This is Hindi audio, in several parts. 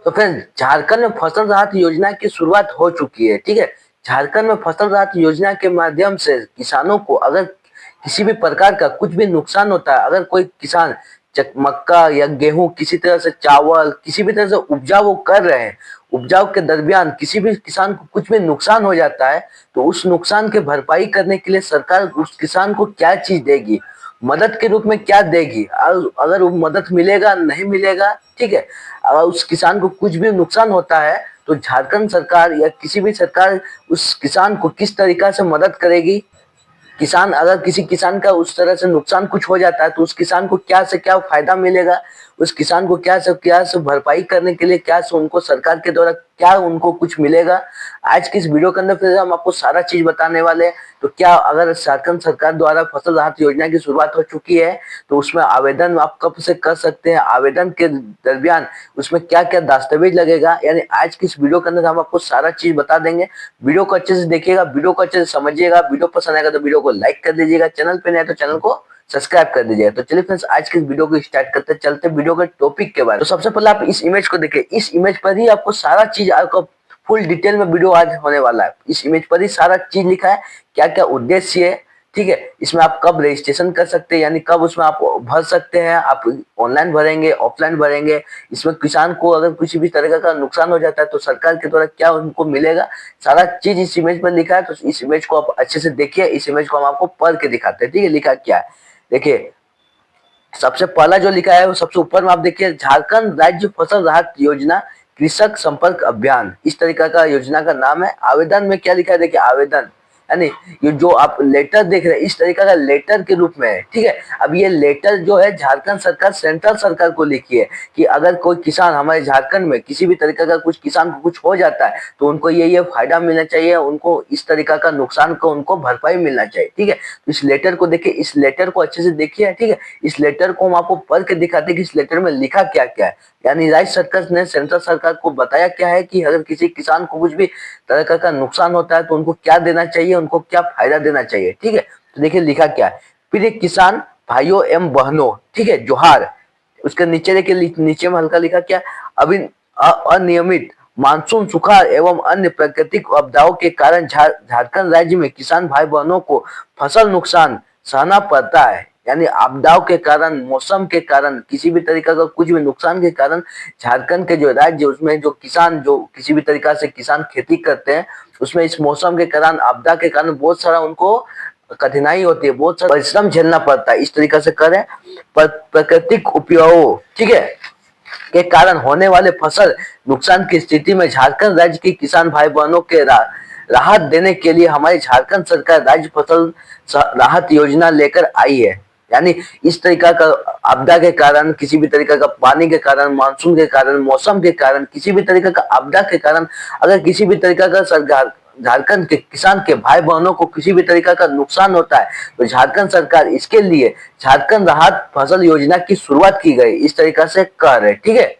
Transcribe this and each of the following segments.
तो फिर झारखंड में फसल राहत योजना की शुरुआत हो चुकी है। ठीक है, झारखंड में फसल राहत योजना के माध्यम से किसानों को अगर किसी भी प्रकार का कुछ भी नुकसान होता है, अगर कोई किसान मक्का या गेहूं किसी तरह से चावल किसी भी तरह से उपजाऊ वो कर रहे हैं, उपजाऊ के दरमियान किसी भी किसान को कुछ भी नुकसान हो जाता है, तो उस नुकसान के भरपाई करने के लिए सरकार उस किसान को क्या चीज देगी, मदद के रूप में क्या देगी। अगर वो मदद मिलेगा नहीं मिलेगा, ठीक है, अगर उस किसान को कुछ भी नुकसान होता है तो झारखंड सरकार या किसी भी सरकार उस किसान को किस तरीका से मदद करेगी। किसान अगर किसी किसान का उस तरह से नुकसान कुछ हो जाता है तो उस किसान को क्या से क्या फायदा मिलेगा, उस किसान को क्या से भरपाई करने के लिए क्या से उनको सरकार के द्वारा क्या उनको कुछ मिलेगा। आज की इस वीडियो के अंदर फिर हम आपको सारा चीज बताने वाले हैं। तो क्या अगर झारखंड सरकार द्वारा फसल राहत योजना की शुरुआत हो चुकी है तो उसमें आवेदन आप कब से कर सकते हैं, आवेदन के दरमियान उसमें क्या क्या दस्तावेज लगेगा, यानी आज की इस वीडियो के अंदर हम आपको सारा चीज बता देंगे। वीडियो को अच्छे से देखिएगा, वीडियो को अच्छे से समझिएगा। वीडियो पसंद आएगा तो वीडियो को लाइक कर दीजिएगा, चैनल पे नए तो चैनल को सब्सक्राइब कर दीजिएगा। तो चलिए फ्रेंड्स आज के वीडियो को स्टार्ट करते चलते वीडियो के टॉपिक के बारे में। तो सबसे पहले आप इस इमेज को देखिए, इस इमेज पर ही आपको सारा चीज आपको फुल डिटेल में वीडियो आज होने वाला है। इस इमेज पर ही सारा चीज लिखा है, क्या क्या उद्देश्य है, ठीक है, इसमें आप कब रजिस्ट्रेशन कर सकते हैं, यानी कब उसमें आप भर सकते हैं, आप ऑनलाइन भरेंगे ऑफलाइन भरेंगे, इसमें किसान को अगर किसी भी तरह का नुकसान हो जाता है तो सरकार के द्वारा क्या उनको मिलेगा, सारा चीज इस इमेज पर लिखा है। तो इस इमेज को आप अच्छे से देखिए, इस इमेज को हम आपको पढ़ के दिखाते हैं। ठीक है, लिखा क्या है देखिए, सबसे पहला जो लिखा है वो सबसे ऊपर में आप देखिए, झारखंड राज्य फसल राहत योजना कृषक संपर्क अभियान, इस तरीका का योजना का नाम है। आवेदन में क्या लिखा है देखिए, आवेदन यानी ये जो आप लेटर देख रहे हैं इस तरीका का लेटर के रूप में है। ठीक है, अब ये लेटर जो है झारखंड सरकार सेंट्रल सरकार को लिखी है कि अगर कोई किसान हमारे झारखंड में किसी भी तरीका का कुछ किसान को कुछ हो जाता है तो उनको ये फायदा मिलना चाहिए, उनको इस तरीका का नुकसान को उनको भरपाई मिलना चाहिए। ठीक है, तो इस लेटर को देखिए, इस लेटर को अच्छे से देखिए। ठीक है, इस लेटर को हम आपको पढ़ के दिखाते हैं कि इस लेटर में लिखा क्या क्या है, यानी राज्य सरकार ने सेंट्रल सरकार को बताया क्या है कि अगर किसी किसान को कुछ भी तरह का नुकसान होता है तो उनको क्या देना चाहिए, उनको क्या फायदा देना चाहिए। ठीक है, तो देखिए लिखा क्या है, प्रिय किसान भाइयों एवं बहनों, ठीक है, जोहार। उसके नीचे देखिए, नीचे में हल्का लिखा क्या, अभी अनियमित मानसून सुखाड़ एवं अन्य प्राकृतिक आपदाओं के कारण झारखंड राज्य में किसान भाई बहनों को फसल नुकसान सहना पड़ता है, यानी आपदाओं के कारण, मौसम के कारण, किसी भी तरीका का कुछ भी नुकसान के कारण झारखंड के जो राज्य उसमें जो किसान जो किसी भी तरीका से किसान खेती करते हैं उसमें इस मौसम के कारण, आपदा के कारण बहुत सारा उनको कठिनाई होती है, बहुत सारा परिश्रम झेलना पड़ता है। इस तरीका से करें प्राकृतिक उपयोग, ठीक है, के कारण होने वाले फसल नुकसान की स्थिति में झारखंड राज्य के किसान भाई बहनों के राहत देने के लिए हमारी झारखंड सरकार राज्य फसल राहत योजना लेकर आई है। यानी इस तरीका का आपदा के कारण, किसी भी तरीका का पानी के कारण, मानसून के कारण, मौसम के कारण, किसी भी तरीका का आपदा के कारण अगर किसी भी तरीका का सरकार झारखंड के किसान के भाई बहनों को किसी भी तरीका का नुकसान होता है तो झारखंड सरकार इसके लिए झारखंड राहत फसल योजना की शुरुआत की गई, इस तरीका से कह रहे। ठीक है,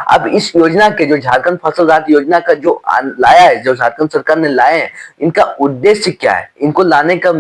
अब इस योजना के जो झारखंड फसल राहत योजना का जो लाया है, जो झारखंड सरकार ने लाए हैं, इनका उद्देश्य क्या है, इनको लाने का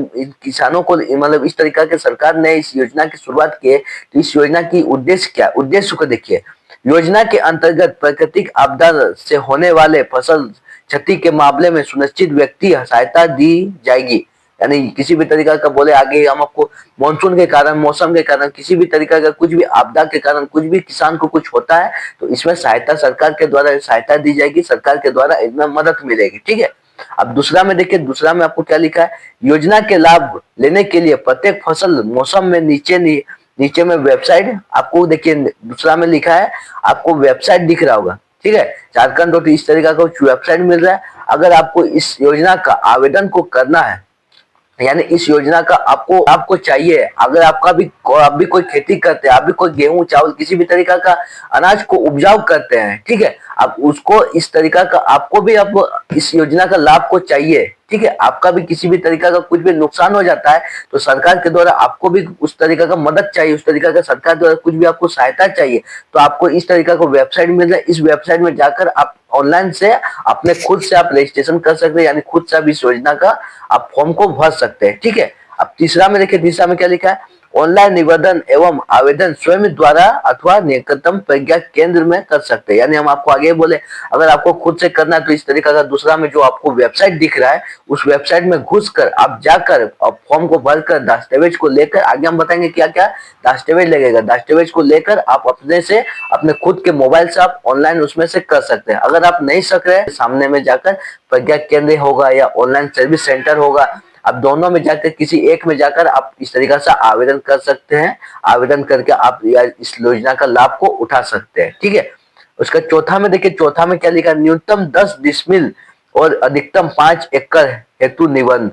किसानों को मतलब इस तरीका के सरकार ने इस योजना की शुरुआत की है तो इस योजना की उद्देश्य क्या है, उद्देश्य को देखिए। योजना के अंतर्गत प्राकृतिक आपदा से होने वाले फसल क्षति के मामले में सुनिश्चित व्यक्ति सहायता दी जाएगी, यानी किसी भी तरीका का बोले आगे हम आपको मानसून के कारण, मौसम के कारण, किसी भी तरीका का कुछ भी आपदा के कारण कुछ भी किसान को कुछ होता है तो इसमें सहायता सरकार के द्वारा सहायता दी जाएगी, सरकार के द्वारा इसमें मदद मिलेगी। ठीक है, अब दूसरा में देखिए, दूसरा में आपको क्या लिखा है, योजना के लाभ लेने के लिए प्रत्येक फसल मौसम में नीचे में वेबसाइट आपको देखिए, दूसरा में लिखा है, आपको वेबसाइट दिख रहा होगा। ठीक है, झारखंड डॉट इस तरीका का वेबसाइट मिल रहा है। अगर आपको इस योजना का आवेदन को करना है, यानी इस योजना का आपको चाहिए, अगर आप भी कोई खेती करते हैं, आप भी कोई गेहूं चावल किसी भी तरीका का अनाज को उपजाऊ करते हैं, ठीक है, आप उसको इस तरीका का आपको भी आप इस योजना का लाभ को चाहिए। ठीक है, आपका भी किसी भी तरीका का कुछ भी नुकसान हो जाता है तो सरकार के द्वारा आपको भी उस तरीका का मदद चाहिए, उस तरीका का सरकार द्वारा कुछ भी आपको सहायता चाहिए तो आपको इस तरीका का वेबसाइट मिल रहा है। इस वेबसाइट में जाकर आप ऑनलाइन से अपने खुद से आप रजिस्ट्रेशन कर सकते हैं, यानी खुद से आप इस योजना का आप फॉर्म को भर सकते हैं। ठीक है, अब तीसरा में देखिए, तीसरा में क्या लिखा है, ऑनलाइन निवेदन एवं आवेदन स्वयं द्वारा अथवा निकटतम प्रज्ञा केंद्र में कर सकते हैं। यानी हम आपको आगे बोले, अगर आपको खुद से करना है तो इस तरीका का दूसरा में जो आपको वेबसाइट दिख रहा है उस वेबसाइट में घुसकर आप जाकर फॉर्म को भरकर दस्तावेज को लेकर, आगे हम बताएंगे क्या क्या दस्तावेज लगेगा, दस्तावेज को लेकर आप अपने से अपने खुद के मोबाइल से आप ऑनलाइन उसमें से कर सकते हैं। अगर आप नहीं सक रहे, सामने में जाकर प्रज्ञा केंद्र होगा या ऑनलाइन सर्विस सेंटर होगा, आप दोनों में जाकर किसी एक में जाकर आप इस तरीका से आवेदन कर सकते हैं। आवेदन करके आप इस योजना का लाभ को उठा सकते हैं। ठीक है, उसका चौथा में देखिए, चौथा में क्या लिखा है, न्यूनतम 10 डिसमिल और अधिकतम 5 एकड़ हेतु निबंध,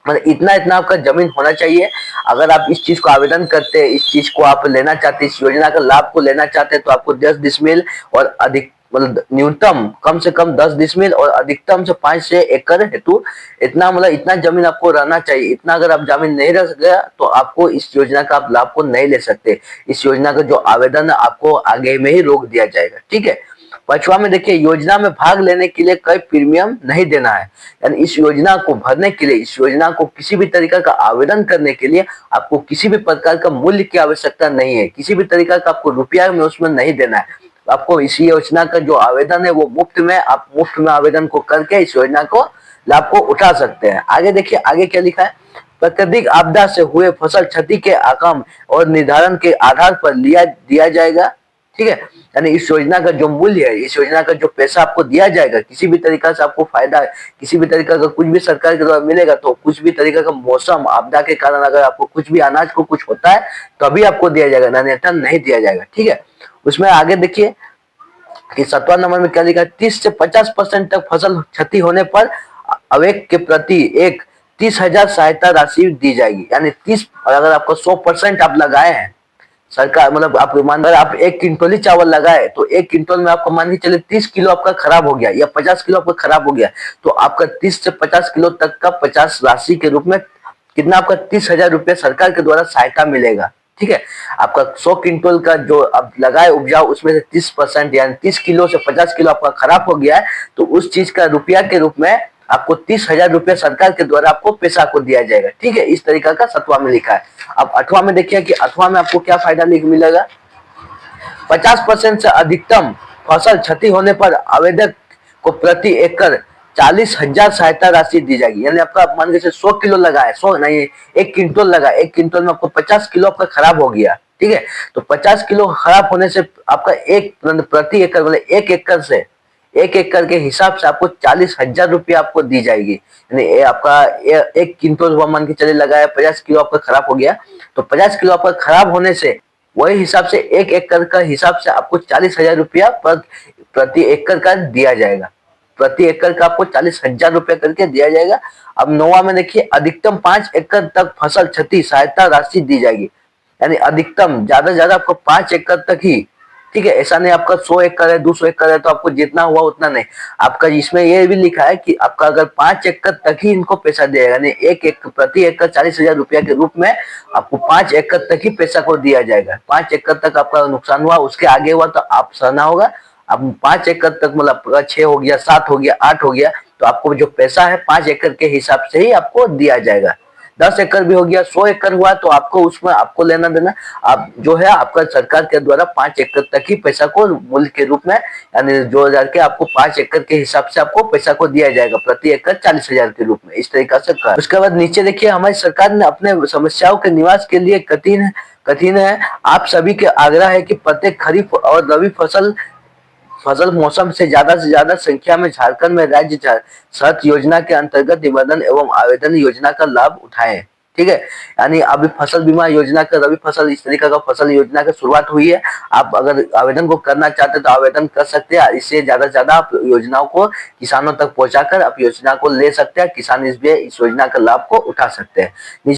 मतलब इतना इतना आपका जमीन होना चाहिए। अगर आप इस चीज को आवेदन करते हैं, इस चीज को आप लेना चाहते हैं, इस योजना का लाभ को लेना चाहते हैं, तो आपको 10 डिसमिल और अधिक मतलब न्यूनतम कम से कम 10 डिसमिल और अधिकतम से 5 से एकड़ हेतु इतना मतलब इतना जमीन आपको रहना चाहिए। इतना अगर आप जमीन नहीं रह गया तो आपको इस योजना का आप लाभ को नहीं ले सकते। इस योजना का जो आवेदन है आपको आगे में ही रोक दिया जाएगा। ठीक है, पांचवा में देखिए, योजना में भाग लेने के लिए कोई प्रीमियम नहीं देना है। यानी इस योजना को भरने के लिए, इस योजना को किसी भी तरीका का आवेदन करने के लिए आपको किसी भी प्रकार का मूल्य की आवश्यकता नहीं है। किसी भी तरीका का आपको रुपया में उसमें नहीं देना है। आपको इस योजना का जो आवेदन है वो मुफ्त में, आप मुफ्त में आवेदन को करके इस योजना को लाभ को उठा सकते हैं। आगे देखिए, आगे क्या लिखा है, प्राकृतिक आपदा से हुए फसल क्षति के आकलन और निर्धारण के आधार पर दिया जाएगा। ठीक है, यानी इस योजना का जो मूल्य है, इस योजना का जो पैसा आपको दिया जाएगा, किसी भी तरीका से आपको फायदा है, किसी भी तरीका का कुछ भी सरकार के द्वारा मिलेगा, तो कुछ भी तरीका का मौसम आपदा के कारण अगर आपको कुछ भी अनाज को कुछ होता है तो अभी आपको दिया जाएगा, अन्यथा नहीं दिया जाएगा। ठीक है, उसमें आगे देखिए कि 7वां नंबर में क्या लिखा है, 30 से 50% तक फसल क्षति होने पर अवेक के प्रति एक 30,000 सहायता राशि दी जाएगी। यानी 30, अगर आपको 100% आप लगाए हैं, सरकार मतलब आप मान लीजिए आप 1 क्विंटल ही चावल लगाए तो 1 क्विंटल में आपको मान के चले 30 किलो आपका खराब हो गया या 50 किलो आपका खराब हो गया, तो आपका 30 से 50 किलो तक का 50 राशि के रूप में कितना आपका 30,000 रुपये सरकार के द्वारा सहायता मिलेगा। ठीक है, आपका 100 क्विंटल का जो आप लगाए उपजाओ उसमें से 30% यानी 30 किलो से 50 किलो आपका खराब हो गया है, तो उस चीज का रुपया के रूप में आपको 30,000 रुपया सरकार के द्वारा आपको पैसा को दिया जाएगा। ठीक है, इस तरीका का 7वां में लिखा है। अब 8वां में देखिए कि 8वां में आपको क्या फायदा मिलेगा, 50% से अधिकतम फसल क्षति होने पर आवेदक को प्रति एकड़ 40,000 सहायता राशि दी जाएगी। यानी आपका मान के 100 किलो लगाए, 100 नहीं 1 क्विंटल लगा, 1 क्विंटल में आपको 50 किलो आपका खराब हो गया। ठीक है, तो 50 किलो खराब होने से आपका एक प्रति एकड़ मतलब 1 एकड़ के हिसाब से आपको 40,000 रुपया आपको दी जाएगी। यानी आपका 1 क्विंटल मान के चले लगाया, 50 किलो आपका खराब हो गया, तो 50 किलो आपका खराब होने से वही हिसाब से 1 एकड़ का हिसाब से आपको 40,000 रुपया प्रति एकड़ का दिया जाएगा। प्रति एकड़ का आपको 40,000 रुपया करके दिया जाएगा। अब 9वां में देखिए, अधिकतम 5 एकड़ तक फसल क्षति सहायता राशि दी जाएगी। यानी अधिकतम ज्यादा से ज्यादा आपको 5 एकड़ तक ही। ठीक है, ऐसा नहीं आपका 100 एकड़ है 200 एकड़ है तो आपको जितना हुआ उतना नहीं। आपका इसमें ये भी लिखा है कि आपका अगर 5 एकड़ तक ही इनको पैसा दिया यानी प्रति एकड़ 40,000 रुपया के रूप में आपको 5 एकड़ तक ही पैसा को दिया जाएगा। 5 एकड़ तक आपका नुकसान हुआ, उसके आगे हुआ तो आप सहना होगा। अब 5 एकड़ तक मतलब 6 हो गया, 7 हो गया, 8 हो गया, तो आपको जो पैसा है 5 एकड़ के हिसाब से ही आपको दिया जाएगा। 10 एकड़ भी हो गया, 100 एकड़ हुआ तो आपको उसमें आपको लेना देना आप जो है आपका सरकार के द्वारा 5 एकड़ तक ही पैसा को मूल्य के रूप में यानी 2,000 के आपको 5 एकड़ के हिसाब से आपको पैसा को दिया जाएगा, प्रति एकड़ 40,000 के रूप में। इस तरीका से कर उसके बाद नीचे देखिए, हमारी सरकार ने अपने समस्याओं के निवास के लिए कठिन है आप सभी के आग्रह है कि प्रत्येक खरीफ और रबी फसल मौसम से ज्यादा संख्या में झारखंड में राज्य शरत योजना के अंतर्गत निबंधन एवं आवेदन योजना का लाभ उठाएं। ठीक है, यानी अभी फसल बीमा योजना का रबी फसल इस तरीके का फसल योजना की शुरुआत हुई है। आप अगर आवेदन को करना चाहते हैं तो आवेदन कर सकते हैं। इससे ज्यादा से ज्यादा आप योजनाओं को किसानों तक पहुंचाकर आप योजना को ले सकते हैं। किसान इस योजना का लाभ को उठा सकते हैं।